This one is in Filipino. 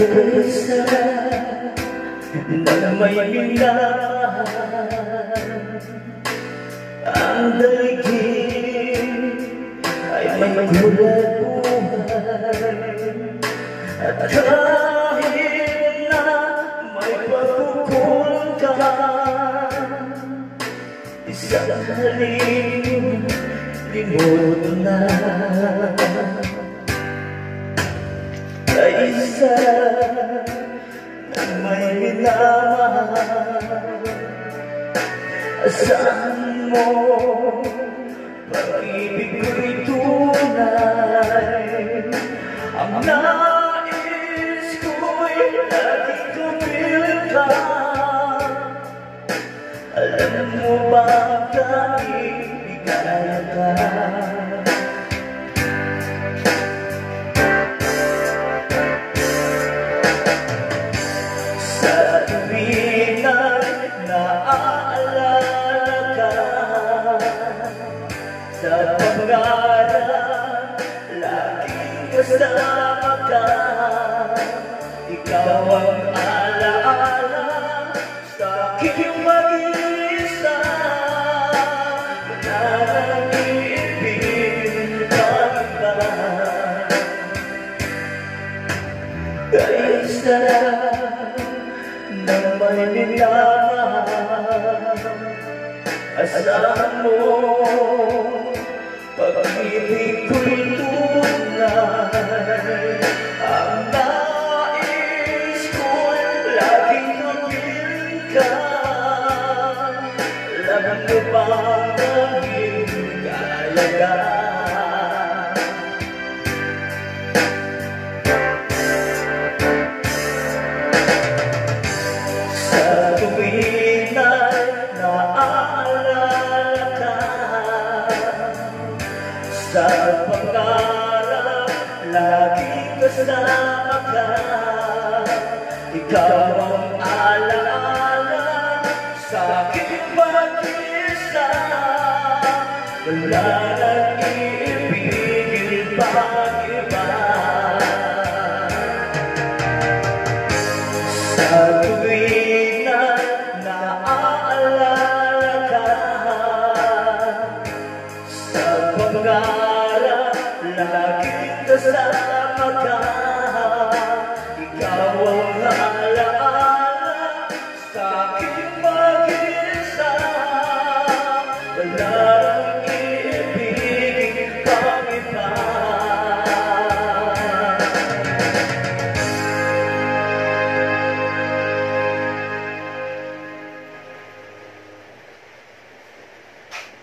Isa na may minamahal, ang daigdig ay may kulay-buhay. At kahit na may pagkukulang ka, isang limot na. Isa na may minamahal, asahan mo pag-ibig ko'y tunay. Ang nais ko'y laging kapiling ka. Alam mo ba tanging ligaya ka? Sa pangarap, laging kasama ka. Ikaw ang alaala sa aking mag-isa. Wala nang iibig pa iba. Kaisa na may minamahal, asahan mo pag-ibig ko'y tunay. Ang nais ko'y laging kapiling ka. Alam mo ba naging ligaya ka? Sa tuwing ay naaalala ka, sa pangarap, laging kasama ka. Ikaw ang alaala sa aking mag-isa. Wala nang iibigin pa iba. Sa tuwing